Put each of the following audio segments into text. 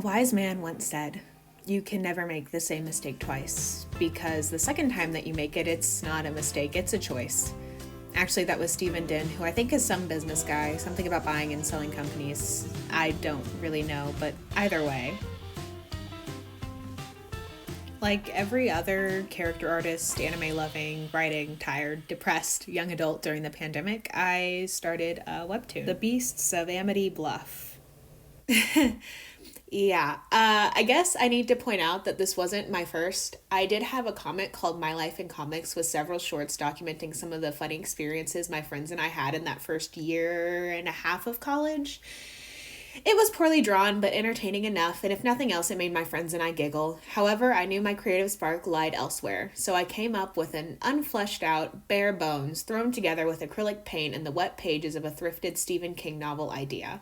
wise man once said, you can never make the same mistake twice, because the second time that you make it, it's not a mistake, it's a choice. Actually, that was Stephen Din, who I think is some business guy, something about buying and selling companies. I don't really know, but either way. Like every other character artist, anime-loving, writing, tired, depressed young adult during the pandemic, I started a webtoon, The Beasts of Amity Bluff. Yeah, I guess I need to point out that this wasn't my first. I did have a comic called My Life in Comics with several shorts documenting some of the funny experiences my friends and I had in that first year and a half of college. It was poorly drawn, but entertaining enough, and if nothing else, it made my friends and I giggle. However, I knew my creative spark lied elsewhere, so I came up with an unfleshed out, bare bones, thrown together with acrylic paint and the wet pages of a thrifted Stephen King novel idea.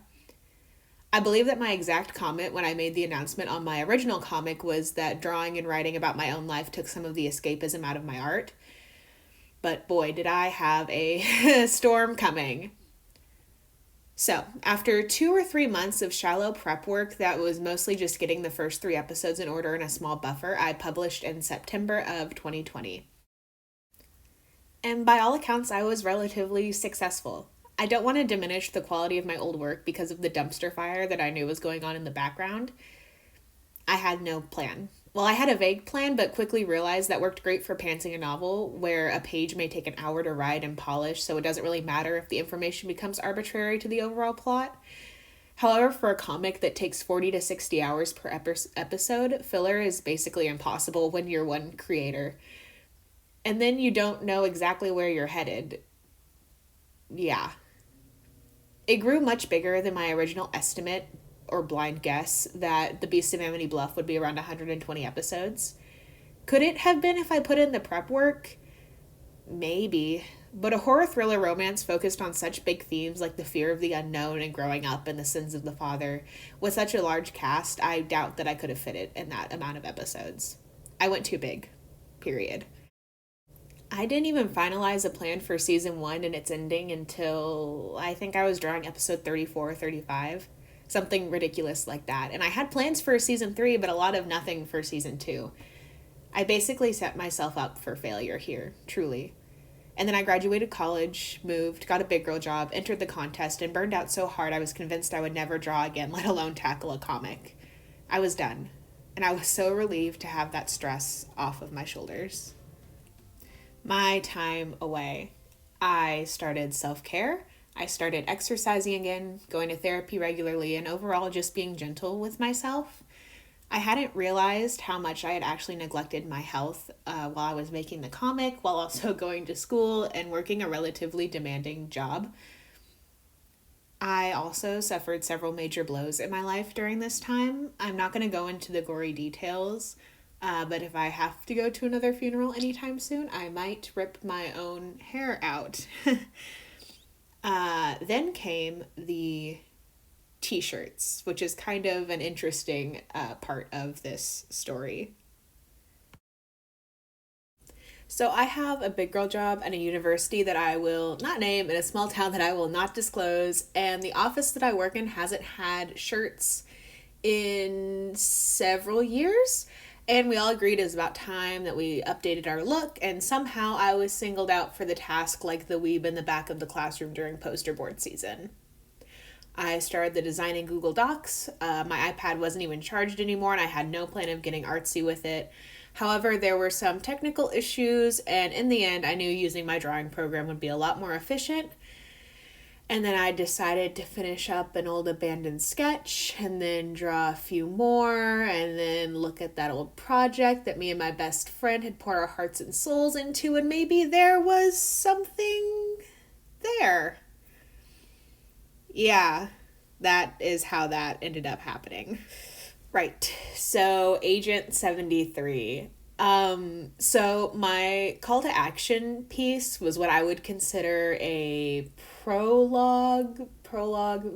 I believe that my exact comment when I made the announcement on my original comic was that drawing and writing about my own life took some of the escapism out of my art. But boy, did I have a storm coming. So, after 2 or 3 months of shallow prep work that was mostly just getting the first 3 episodes in order in a small buffer, I published in September of 2020. And by all accounts, I was relatively successful. I don't want to diminish the quality of my old work because of the dumpster fire that I knew was going on in the background. I had no plan. Well, I had a vague plan, but quickly realized that worked great for pantsing a novel, where a page may take an hour to write and polish, so it doesn't really matter if the information becomes arbitrary to the overall plot. However, for a comic that takes 40 to 60 hours per episode, filler is basically impossible when you're one creator. And then you don't know exactly where you're headed. Yeah. It grew much bigger than my original estimate or blind guess that The Beast of Amity Bluff would be around 120 episodes. Could it have been if I put in the prep work? Maybe. But a horror thriller romance focused on such big themes like the fear of the unknown and growing up and the sins of the father, with such a large cast, I doubt that I could have fit it in that amount of episodes. I went too big. Period. I didn't even finalize a plan for season 1 and its ending until I think I was drawing episode 34 or 35. Something ridiculous like that. And I had plans for season 3, but a lot of nothing for season 2. I basically set myself up for failure here, truly. And then I graduated college, moved, got a big girl job, entered the contest, and burned out so hard I was convinced I would never draw again, let alone tackle a comic. I was done. And I was so relieved to have that stress off of my shoulders. My time away. I started self-care. I started exercising again, going to therapy regularly, and overall just being gentle with myself. I hadn't realized how much I had actually neglected my health while I was making the comic, while also going to school and working a relatively demanding job. I also suffered several major blows in my life during this time. I'm not going to go into the gory details, but if I have to go to another funeral anytime soon, I might rip my own hair out. Then came the t-shirts, which is kind of an interesting part of this story. So I have a big girl job at a university that I will not name in a small town that I will not disclose, and the office that I work in hasn't had shirts in several years. And we all agreed it was about time that we updated our look, and somehow I was singled out for the task like the weeb in the back of the classroom during poster board season. I started the design in Google Docs. My iPad wasn't even charged anymore, and I had no plan of getting artsy with it. However, there were some technical issues, and in the end, I knew using my drawing program would be a lot more efficient. And then I decided to finish up an old abandoned sketch and then draw a few more and then look at that old project that me and my best friend had poured our hearts and souls into, and maybe there was something there. Yeah, that is how that ended up happening. Right, so Agent 73. So my call to action piece was what I would consider a prologue,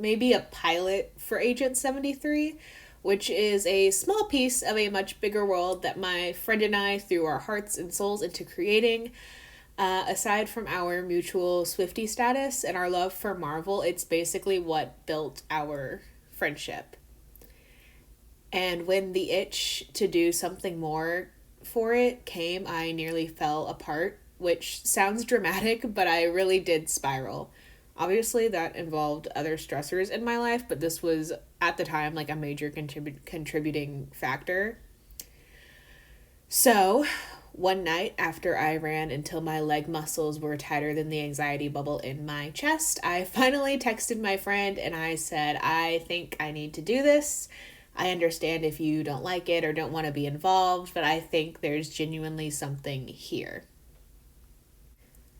maybe a pilot for Agent 73, which is a small piece of a much bigger world that my friend and I threw our hearts and souls into creating. Aside from our mutual Swiftie status and our love for Marvel, it's basically what built our friendship. And when the itch to do something more for it came, I nearly fell apart, which sounds dramatic, but I really did spiral. Obviously, that involved other stressors in my life, but this was at the time like a major contributing factor. So, one night after I ran until my leg muscles were tighter than the anxiety bubble in my chest, I finally texted my friend and I said, I think I need to do this. I understand if you don't like it or don't want to be involved, but I think there's genuinely something here.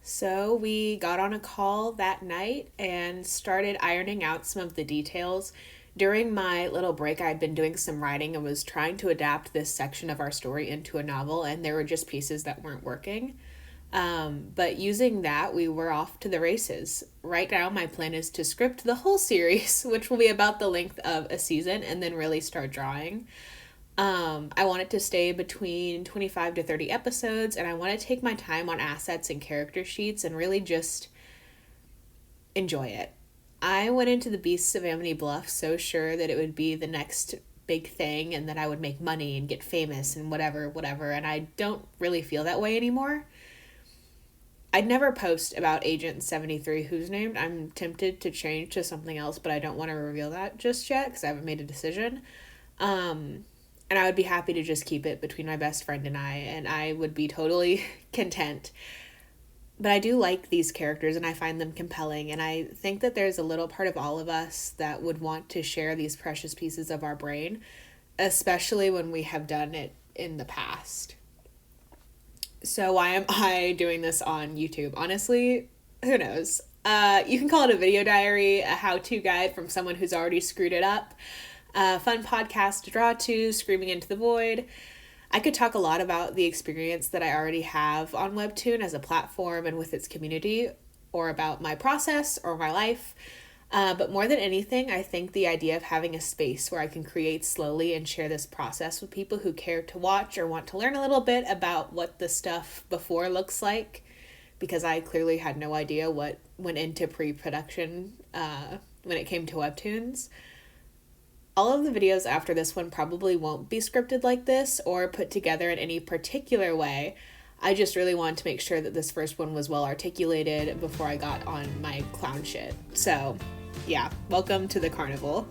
So we got on a call that night and started ironing out some of the details. During my little break, I'd been doing some writing and was trying to adapt this section of our story into a novel, and there were just pieces that weren't working. But using that, we were off to the races. Right now, my plan is to script the whole series, which will be about the length of a season, and then really start drawing. I want it to stay between 25 to 30 episodes, and I want to take my time on assets and character sheets and really just enjoy it. I went into the Beasts of Amity Bluff so sure that it would be the next big thing and that I would make money and get famous and whatever, and I don't really feel that way anymore. I'd never post about Agent 73 who's named. I'm tempted to change to something else, but I don't want to reveal that just yet because I haven't made a decision. And I would be happy to just keep it between my best friend and I would be totally content. But I do like these characters and I find them compelling, and I think that there's a little part of all of us that would want to share these precious pieces of our brain, especially when we have done it in the past. So why am I doing this on YouTube? Honestly, who knows? You can call it a video diary, a how-to guide from someone who's already screwed it up, a fun podcast to draw to, screaming into the void. I could talk a lot about the experience that I already have on Webtoon as a platform and with its community, or about my process or my life. But more than anything, I think the idea of having a space where I can create slowly and share this process with people who care to watch or want to learn a little bit about what the stuff before looks like, because I clearly had no idea what went into pre-production when it came to Webtoons. All of the videos after this one probably won't be scripted like this or put together in any particular way. I just really wanted to make sure that this first one was well articulated before I got on my clown shit. So, yeah, welcome to the Carnival.